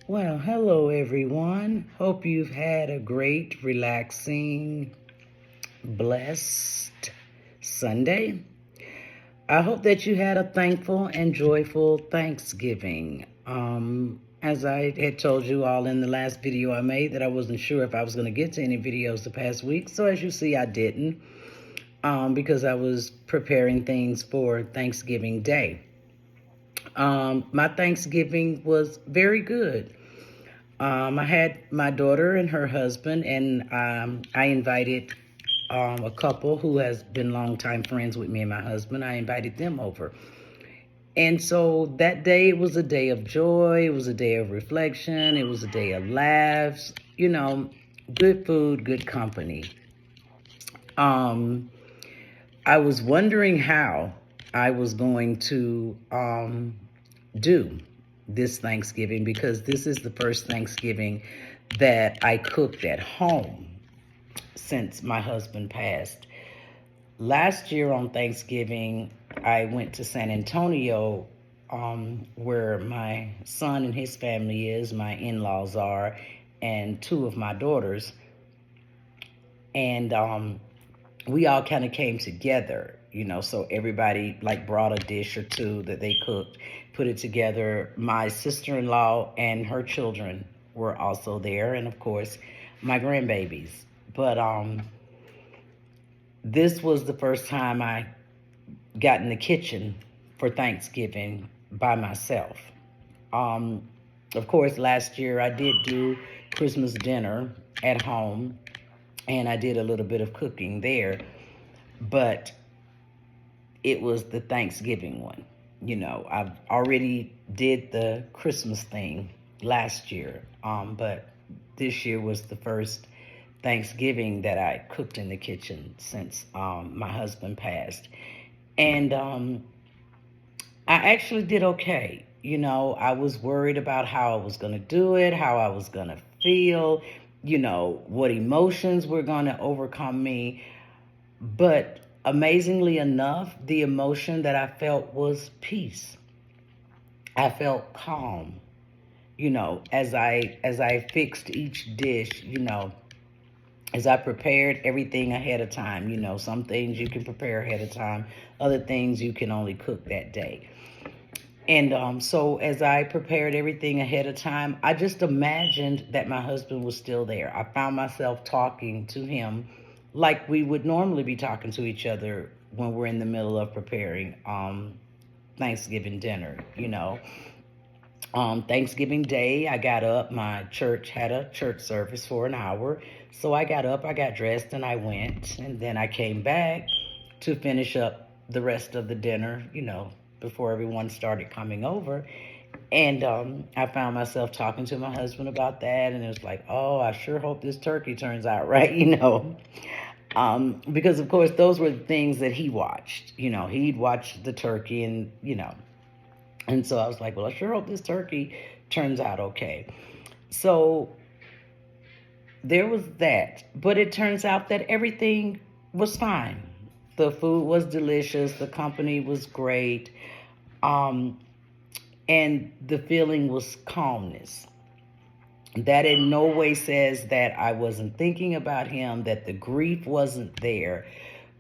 Well, hello everyone. Hope you've had a great, relaxing, blessed Sunday. I hope that you had a thankful and joyful Thanksgiving. As I had told you all in the last video I made, that I wasn't sure if I was going to get to any videos the past week. So as you see, I didn't, because I was preparing things for Thanksgiving Day. My Thanksgiving was very good. I had my daughter and her husband, and I invited a couple who has been longtime friends with me and my husband. I invited them over. And so that day, it was a day of joy. It was a day of reflection. It was a day of laughs, good food, good company. Um, I was wondering how I was going to do this Thanksgiving, because this is the first Thanksgiving that I cooked at home since my husband passed. Last year on Thanksgiving, I went to San Antonio, where my son and his family is, my in-laws are, and two of my daughters. And we all kind of came together, so everybody like brought a dish or two that they cooked, put it together. My sister-in-law and her children were also there, and of course my grandbabies. But this was the first time I got in the kitchen for Thanksgiving by myself. um of course, last year I did do Christmas dinner at home, and I did a little bit of cooking there, but it was the Thanksgiving one. I've already did the Christmas thing last year, but this year was the first Thanksgiving that I cooked in the kitchen since my husband passed. And I actually did okay. I was worried about how I was going to do it, how I was going to feel, what emotions were going to overcome me. But amazingly enough, the emotion that I felt was peace. I felt calm, as I fixed each dish, as I prepared everything ahead of time. Some things you can prepare ahead of time, other things you can only cook that day. And so as I prepared everything ahead of time, I just imagined that my husband was still there. I found myself talking to him like we would normally be talking to each other when we're in the middle of preparing Thanksgiving dinner. Thanksgiving Day, I got up. My church had a church service for an hour. So I got up, I got dressed, and I went. And then I came back to finish up the rest of the dinner, before everyone started coming over. And I found myself talking to my husband about that. And it was like, oh, I sure hope this turkey turns out right, because, of course, those were the things that he watched. He'd watch the turkey, and so I was like, well, I sure hope this turkey turns out okay. So there was that. But it turns out that everything was fine. The food was delicious. The company was great. Um, and the feeling was calmness. That in no way says that I wasn't thinking about him, that the grief wasn't there.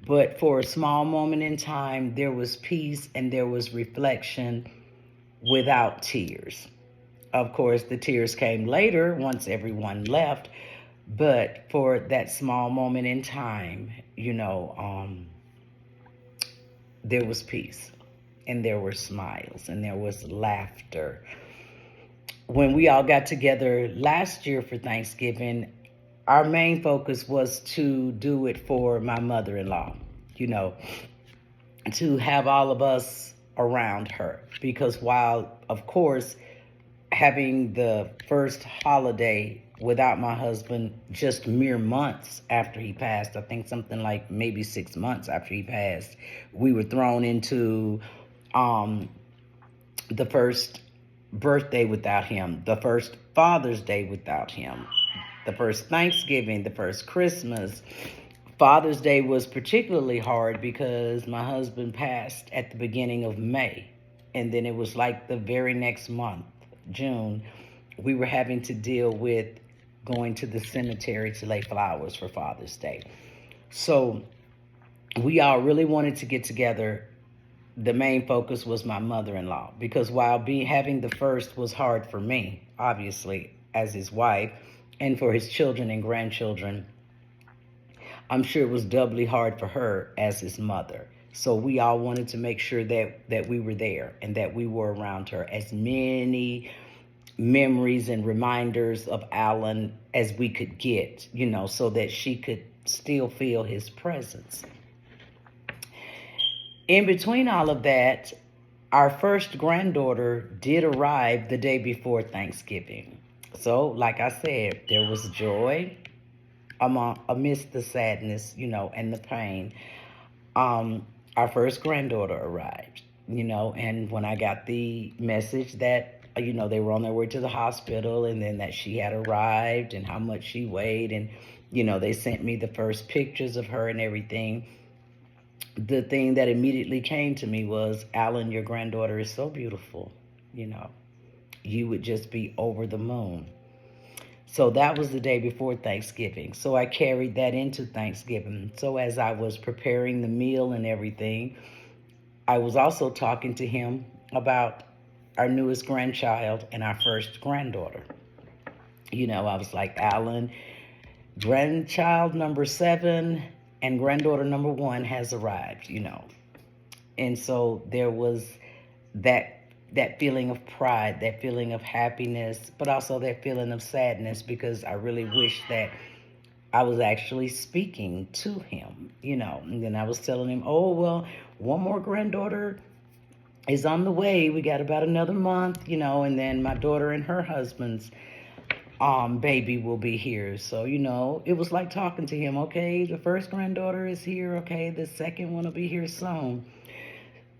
But for a small moment in time, there was peace and there was reflection without tears. Of course, the tears came later once everyone left, but for that small moment in time, there was peace, and there were smiles, and there was laughter. When we all got together last year for Thanksgiving, our main focus was to do it for my mother-in-law, you know, to have all of us around her. Because while, of course, having the first holiday without my husband just mere months after he passed, I think something like maybe 6 months after he passed, we were thrown into the first birthday without him, the first Father's Day without him, the first Thanksgiving, the first Christmas. Father's Day was particularly hard because my husband passed at the beginning of May. And then it was like the very next month, June, we were having to deal with going to the cemetery to lay flowers for Father's Day. So we all really wanted to get together. The main focus was my mother-in-law, because while having the first was hard for me, obviously, as his wife, and for his children and grandchildren, I'm sure it was doubly hard for her as his mother. So we all wanted to make sure that we were there and that we were around her. As many memories and reminders of Alan as we could get, so that she could still feel his presence. In between all of that, our first granddaughter did arrive the day before Thanksgiving. So, like I said, there was joy amidst the sadness, and the pain. Our first granddaughter arrived, and when I got the message that, they were on their way to the hospital, and then that she had arrived and how much she weighed, and, they sent me the first pictures of her and everything. The thing that immediately came to me was, Alan, your granddaughter is so beautiful, you would just be over the moon. So that was the day before Thanksgiving. So I carried that into Thanksgiving. So as I was preparing the meal and everything, I was also talking to him about our newest grandchild and our first granddaughter. I was like, Alan, grandchild number 7 and granddaughter number 1 has arrived, And so there was that feeling of pride, that feeling of happiness, but also that feeling of sadness, because I really wish that I was actually speaking to him, And then I was telling him, oh, well, one more granddaughter is on the way. We got about another month, and then my daughter and her husband's baby will be here. So, it was like talking to him. Okay, the first granddaughter is here. Okay, the second one will be here soon.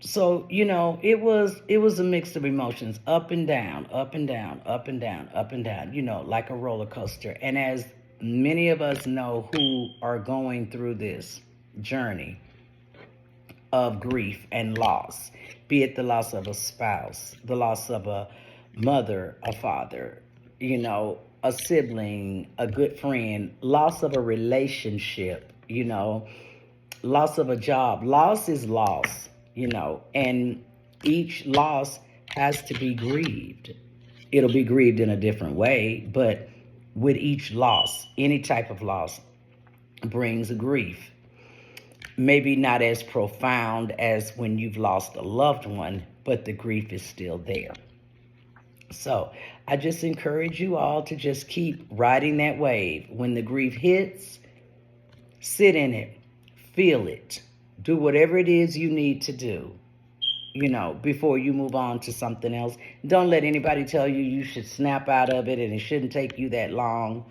So, it was a mix of emotions, up and down, up and down, up and down, up and down, like a roller coaster. And as many of us know who are going through this journey of grief and loss, be it the loss of a spouse, the loss of a mother, a father, a sibling, a good friend, loss of a relationship, loss of a job. Loss is loss, and each loss has to be grieved. It'll be grieved in a different way, but with each loss, any type of loss brings grief. Maybe not as profound as when you've lost a loved one, but the grief is still there. So I just encourage you all to just keep riding that wave. When the grief hits, sit in it, feel it, do whatever it is you need to do, before you move on to something else. Don't let anybody tell you you should snap out of it and it shouldn't take you that long.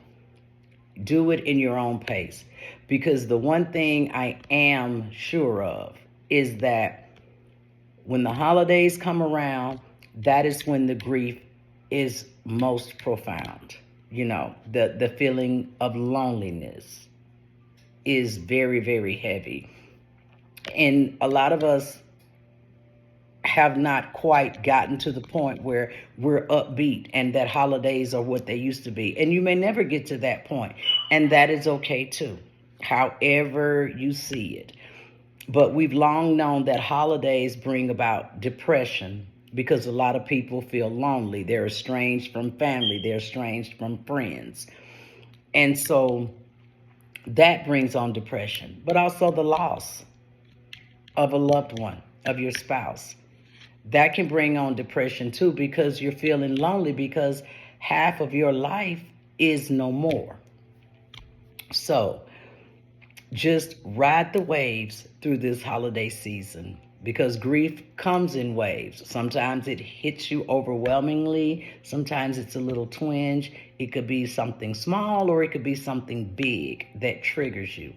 Do it in your own pace, because the one thing I am sure of is that when the holidays come around, that is when the grief is most profound. The feeling of loneliness is very, very heavy. And a lot of us have not quite gotten to the point where we're upbeat and that holidays are what they used to be. And you may never get to that point, and that is okay too, however you see it. But we've long known that holidays bring about depression, because a lot of people feel lonely. They're estranged from family. They're estranged from friends. And so that brings on depression, but also the loss of a loved one, of your spouse. That can bring on depression too, because you're feeling lonely because half of your life is no more. So just ride the waves through this holiday season, because grief comes in waves. Sometimes it hits you overwhelmingly. Sometimes it's a little twinge. It could be something small or it could be something big that triggers you.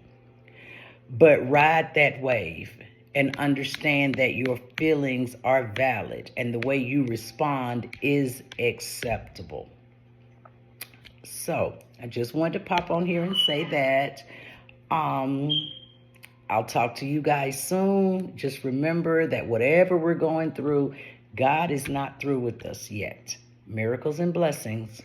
But ride that wave and understand that your feelings are valid and the way you respond is acceptable. So I just wanted to pop on here and say that. I'll talk to you guys soon. Just remember that whatever we're going through, God is not through with us yet. Miracles and blessings.